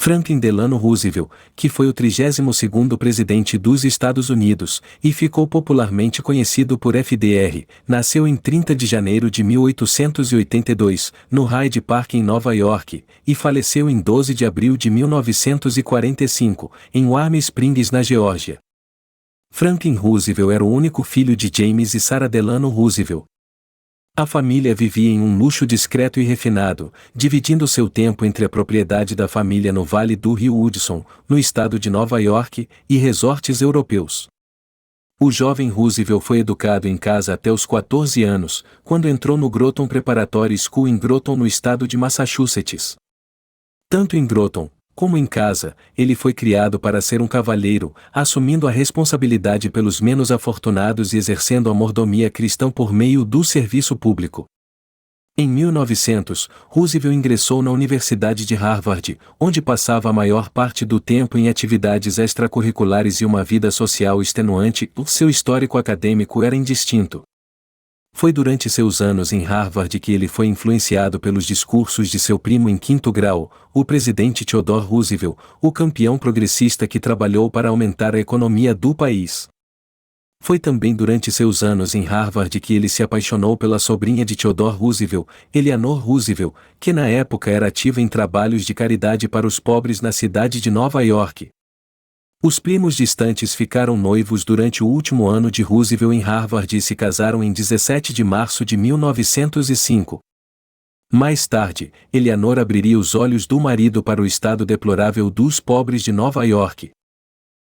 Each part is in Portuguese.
Franklin Delano Roosevelt, que foi o 32º presidente dos Estados Unidos, e ficou popularmente conhecido por FDR, nasceu em 30 de janeiro de 1882, no Hyde Park em Nova York, e faleceu em 12 de abril de 1945, em Warm Springs na Geórgia. Franklin Roosevelt era o único filho de James e Sarah Delano Roosevelt. A família vivia em um luxo discreto e refinado, dividindo seu tempo entre a propriedade da família no Vale do Rio Hudson, no estado de Nova York, e resorts europeus. O jovem Roosevelt foi educado em casa até os 14 anos, quando entrou no Groton Preparatory School em Groton, no estado de Massachusetts. Tanto em Groton, como em casa, ele foi criado para ser um cavalheiro, assumindo a responsabilidade pelos menos afortunados e exercendo a mordomia cristã por meio do serviço público. Em 1900, Roosevelt ingressou na Universidade de Harvard, onde passava a maior parte do tempo em atividades extracurriculares e uma vida social extenuante. O seu histórico acadêmico era indistinto. Foi durante seus anos em Harvard que ele foi influenciado pelos discursos de seu primo em quinto grau, o presidente Theodore Roosevelt, o campeão progressista que trabalhou para aumentar a economia do país. Foi também durante seus anos em Harvard que ele se apaixonou pela sobrinha de Theodore Roosevelt, Eleanor Roosevelt, que na época era ativa em trabalhos de caridade para os pobres na cidade de Nova York. Os primos distantes ficaram noivos durante o último ano de Roosevelt em Harvard e se casaram em 17 de março de 1905. Mais tarde, Eleanor abriria os olhos do marido para o estado deplorável dos pobres de Nova York.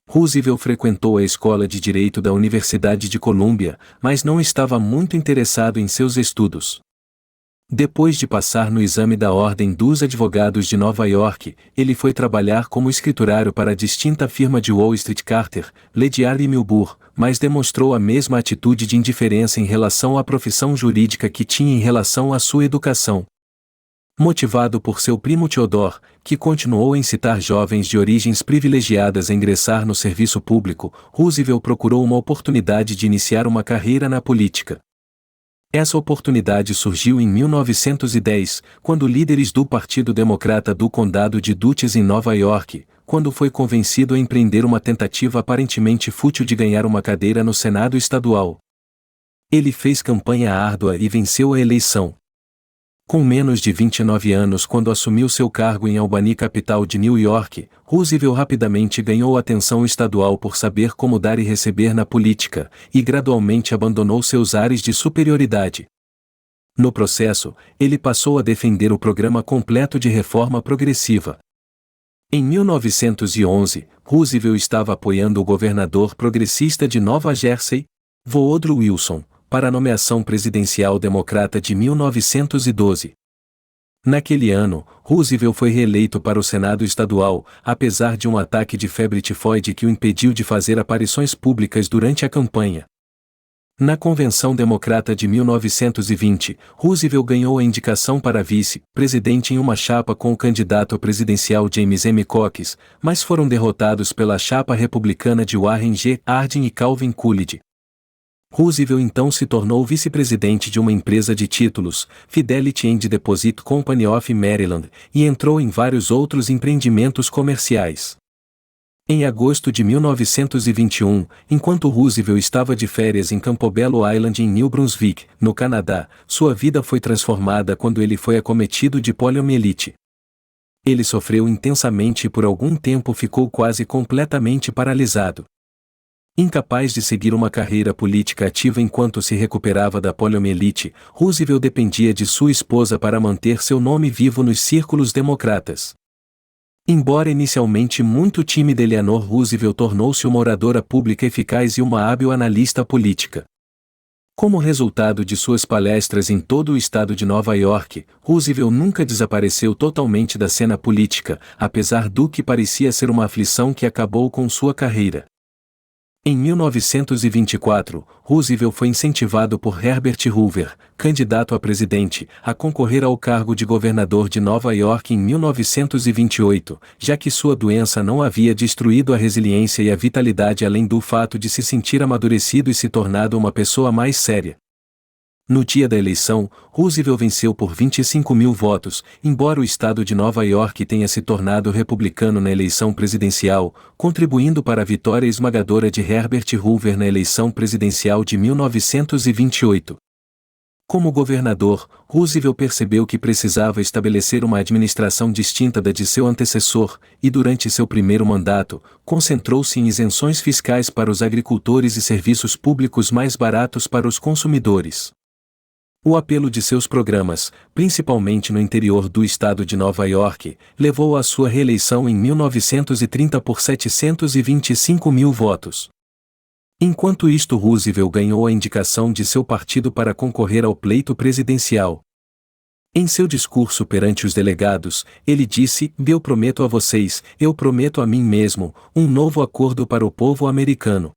Roosevelt frequentou a escola de direito da Universidade de Colômbia, mas não estava muito interessado em seus estudos. Depois de passar no exame da Ordem dos Advogados de Nova York, ele foi trabalhar como escriturário para a distinta firma de Wall Street Carter, Ledyard e Milburn, mas demonstrou a mesma atitude de indiferença em relação à profissão jurídica que tinha em relação à sua educação. Motivado por seu primo Theodore, que continuou a incitar jovens de origens privilegiadas a ingressar no serviço público, Roosevelt procurou uma oportunidade de iniciar uma carreira na política. Essa oportunidade surgiu em 1910, quando líderes do Partido Democrata do Condado de Dutchess em Nova York, quando foi convencido a empreender uma tentativa aparentemente fútil de ganhar uma cadeira no Senado estadual. Ele fez campanha árdua e venceu a eleição. Com menos de 29 anos quando assumiu seu cargo em Albany, capital de New York, Roosevelt rapidamente ganhou atenção estadual por saber como dar e receber na política, e gradualmente abandonou seus ares de superioridade. No processo, ele passou a defender o programa completo de reforma progressiva. Em 1911, Roosevelt estava apoiando o governador progressista de Nova Jersey, Woodrow Wilson, para a nomeação presidencial democrata de 1912. Naquele ano, Roosevelt foi reeleito para o Senado estadual, apesar de um ataque de febre tifoide que o impediu de fazer aparições públicas durante a campanha. Na Convenção Democrata de 1920, Roosevelt ganhou a indicação para vice-presidente em uma chapa com o candidato presidencial James M. Cox, mas foram derrotados pela chapa republicana de Warren G. Harding e Calvin Coolidge. Roosevelt então se tornou vice-presidente de uma empresa de títulos, Fidelity and Deposit Company of Maryland, e entrou em vários outros empreendimentos comerciais. Em agosto de 1921, enquanto Roosevelt estava de férias em Campobello Island em New Brunswick, no Canadá, sua vida foi transformada quando ele foi acometido de poliomielite. Ele sofreu intensamente e por algum tempo ficou quase completamente paralisado. Incapaz de seguir uma carreira política ativa enquanto se recuperava da poliomielite, Roosevelt dependia de sua esposa para manter seu nome vivo nos círculos democratas. Embora inicialmente muito tímida, Eleanor Roosevelt tornou-se uma oradora pública eficaz e uma hábil analista política. Como resultado de suas palestras em todo o estado de Nova York, Roosevelt nunca desapareceu totalmente da cena política, apesar do que parecia ser uma aflição que acabou com sua carreira. Em 1924, Roosevelt foi incentivado por Herbert Hoover, candidato a presidente, a concorrer ao cargo de governador de Nova York em 1928, já que sua doença não havia destruído a resiliência e a vitalidade além do fato de se sentir amadurecido e se tornado uma pessoa mais séria. No dia da eleição, Roosevelt venceu por 25 mil votos, embora o estado de Nova York tenha se tornado republicano na eleição presidencial, contribuindo para a vitória esmagadora de Herbert Hoover na eleição presidencial de 1928. Como governador, Roosevelt percebeu que precisava estabelecer uma administração distinta da de seu antecessor, e durante seu primeiro mandato, concentrou-se em isenções fiscais para os agricultores e serviços públicos mais baratos para os consumidores. O apelo de seus programas, principalmente no interior do estado de Nova York, levou à sua reeleição em 1930 por 725 mil votos. Enquanto isto, Roosevelt ganhou a indicação de seu partido para concorrer ao pleito presidencial. Em seu discurso perante os delegados, ele disse: "Eu prometo a vocês, eu prometo a mim mesmo, um novo acordo para o povo americano."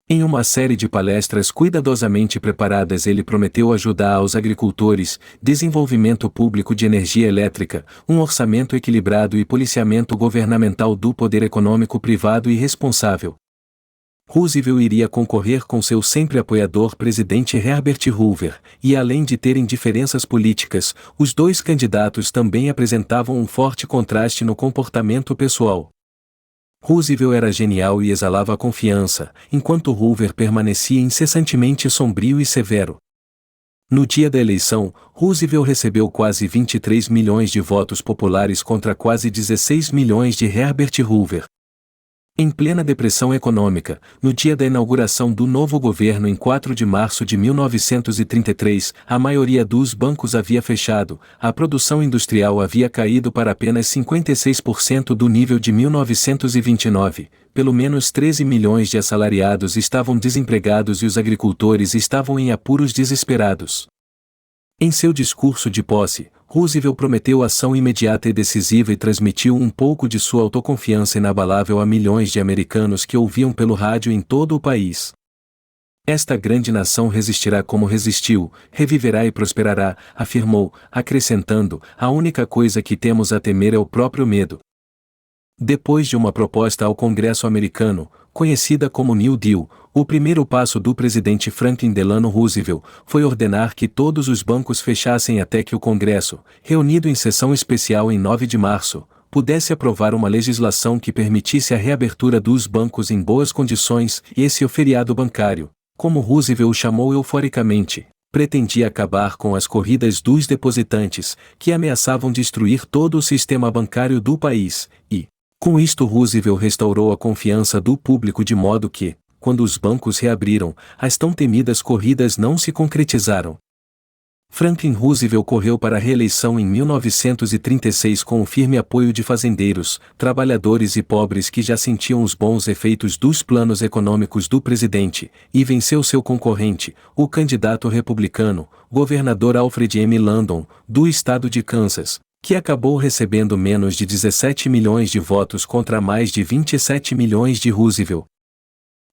Em uma série de palestras cuidadosamente preparadas, ele prometeu ajudar aos agricultores, desenvolvimento público de energia elétrica, um orçamento equilibrado e policiamento governamental do poder econômico privado e responsável. Roosevelt iria concorrer com seu sempre apoiador presidente Herbert Hoover, e além de terem diferenças políticas, os dois candidatos também apresentavam um forte contraste no comportamento pessoal. Roosevelt era genial e exalava confiança, enquanto Hoover permanecia incessantemente sombrio e severo. No dia da eleição, Roosevelt recebeu quase 23 milhões de votos populares contra quase 16 milhões de Herbert Hoover. Em plena depressão econômica, no dia da inauguração do novo governo em 4 de março de 1933, a maioria dos bancos havia fechado, a produção industrial havia caído para apenas 56% do nível de 1929, pelo menos 13 milhões de assalariados estavam desempregados e os agricultores estavam em apuros desesperados. Em seu discurso de posse, Roosevelt prometeu ação imediata e decisiva e transmitiu um pouco de sua autoconfiança inabalável a milhões de americanos que ouviam pelo rádio em todo o país. Esta grande nação resistirá como resistiu, reviverá e prosperará, afirmou, acrescentando: a única coisa que temos a temer é o próprio medo. Depois de uma proposta ao Congresso americano, conhecida como New Deal, o primeiro passo do presidente Franklin Delano Roosevelt foi ordenar que todos os bancos fechassem até que o Congresso, reunido em sessão especial em 9 de março, pudesse aprovar uma legislação que permitisse a reabertura dos bancos em boas condições, e esse o feriado bancário, como Roosevelt o chamou euforicamente, pretendia acabar com as corridas dos depositantes, que ameaçavam destruir todo o sistema bancário do país, e, com isto, Roosevelt restaurou a confiança do público de modo que, quando os bancos reabriram, as tão temidas corridas não se concretizaram. Franklin Roosevelt correu para a reeleição em 1936 com o firme apoio de fazendeiros, trabalhadores e pobres que já sentiam os bons efeitos dos planos econômicos do presidente, e venceu seu concorrente, o candidato republicano, governador Alfred M. Landon, do estado de Kansas, que acabou recebendo menos de 17 milhões de votos contra mais de 27 milhões de Roosevelt.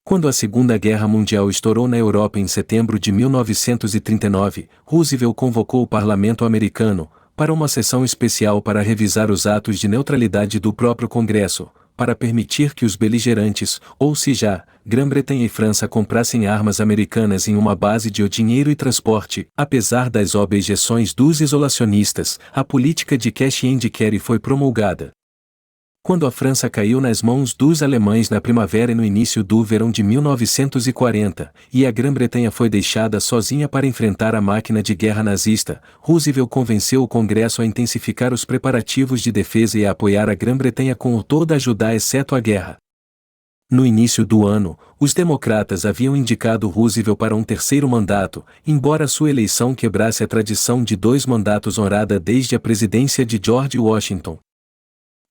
Quando a Segunda Guerra Mundial estourou na Europa em setembro de 1939, Roosevelt convocou o parlamento americano para uma sessão especial para revisar os atos de neutralidade do próprio Congresso, para permitir que os beligerantes, ou seja, Grã-Bretanha e França, comprassem armas americanas em uma base de dinheiro e transporte. Apesar das objeções dos isolacionistas, a política de cash and carry foi promulgada. Quando a França caiu nas mãos dos alemães na primavera e no início do verão de 1940, e a Grã-Bretanha foi deixada sozinha para enfrentar a máquina de guerra nazista, Roosevelt convenceu o Congresso a intensificar os preparativos de defesa e a apoiar a Grã-Bretanha com toda a ajuda exceto a guerra. No início do ano, os democratas haviam indicado Roosevelt para um terceiro mandato, embora sua eleição quebrasse a tradição de 2 mandatos honrada desde a presidência de George Washington.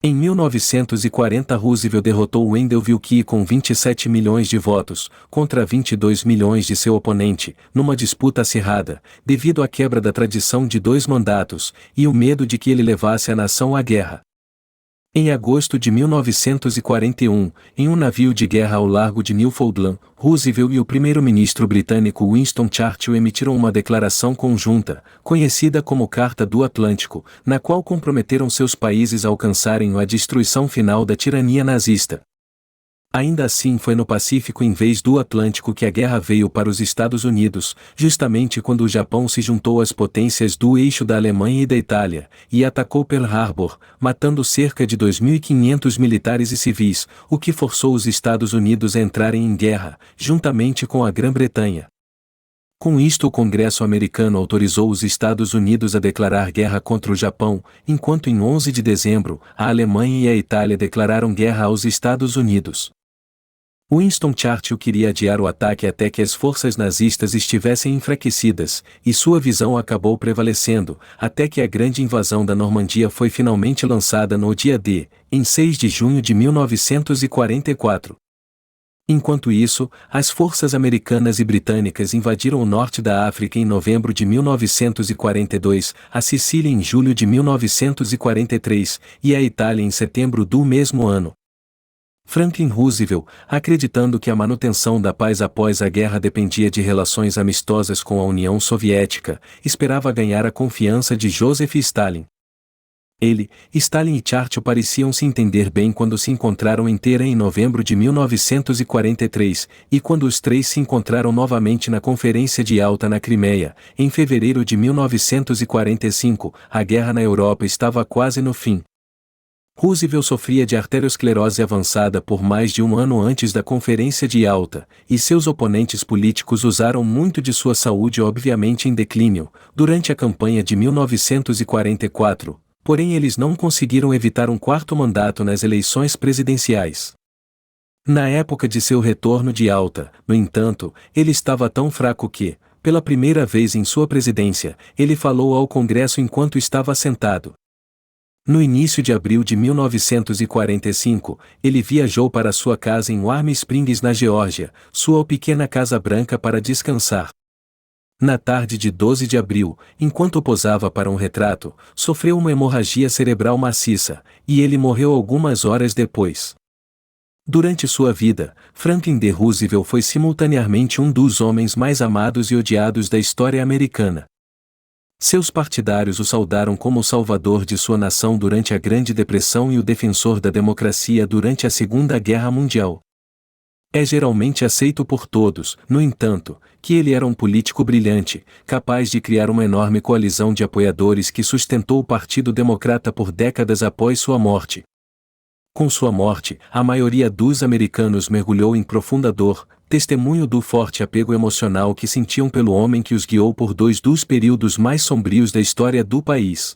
Em 1940, Roosevelt derrotou Wendell Willkie com 27 milhões de votos, contra 22 milhões de seu oponente, numa disputa acirrada, devido à quebra da tradição de 2 mandatos, e o medo de que ele levasse a nação à guerra. Em agosto de 1941, em um navio de guerra ao largo de Newfoundland, Roosevelt e o primeiro-ministro britânico Winston Churchill emitiram uma declaração conjunta, conhecida como Carta do Atlântico, na qual comprometeram seus países a alcançarem a destruição final da tirania nazista. Ainda assim foi no Pacífico em vez do Atlântico que a guerra veio para os Estados Unidos, justamente quando o Japão se juntou às potências do eixo da Alemanha e da Itália, e atacou Pearl Harbor, matando cerca de 2.500 militares e civis, o que forçou os Estados Unidos a entrarem em guerra, juntamente com a Grã-Bretanha. Com isto, o Congresso americano autorizou os Estados Unidos a declarar guerra contra o Japão, enquanto em 11 de dezembro, a Alemanha e a Itália declararam guerra aos Estados Unidos. Winston Churchill queria adiar o ataque até que as forças nazistas estivessem enfraquecidas, e sua visão acabou prevalecendo, até que a grande invasão da Normandia foi finalmente lançada no dia D, em 6 de junho de 1944. Enquanto isso, as forças americanas e britânicas invadiram o norte da África em novembro de 1942, a Sicília em julho de 1943, e a Itália em setembro do mesmo ano. Franklin Roosevelt, acreditando que a manutenção da paz após a guerra dependia de relações amistosas com a União Soviética, esperava ganhar a confiança de Joseph Stalin. Ele, Stalin e Churchill pareciam se entender bem quando se encontraram em Teherã em novembro de 1943, e quando os três se encontraram novamente na Conferência de Yalta na Crimeia, em fevereiro de 1945, a guerra na Europa estava quase no fim. Roosevelt sofria de arteriosclerose avançada por mais de um ano antes da Conferência de Yalta, e seus oponentes políticos usaram muito de sua saúde obviamente em declínio, durante a campanha de 1944. Porém eles não conseguiram evitar um quarto mandato nas eleições presidenciais. Na época de seu retorno de Yalta, no entanto, ele estava tão fraco que, pela primeira vez em sua presidência, ele falou ao Congresso enquanto estava sentado. No início de abril de 1945, ele viajou para sua casa em Warm Springs na Geórgia, sua pequena Casa Branca para descansar. Na tarde de 12 de abril, enquanto posava para um retrato, sofreu uma hemorragia cerebral maciça, e ele morreu algumas horas depois. Durante sua vida, Franklin D. Roosevelt foi simultaneamente um dos homens mais amados e odiados da história americana. Seus partidários o saudaram como o salvador de sua nação durante a Grande Depressão e o defensor da democracia durante a Segunda Guerra Mundial. É geralmente aceito por todos, no entanto, que ele era um político brilhante, capaz de criar uma enorme coalizão de apoiadores que sustentou o Partido Democrata por décadas após sua morte. Com sua morte, a maioria dos americanos mergulhou em profunda dor, testemunho do forte apego emocional que sentiam pelo homem que os guiou por dois dos períodos mais sombrios da história do país.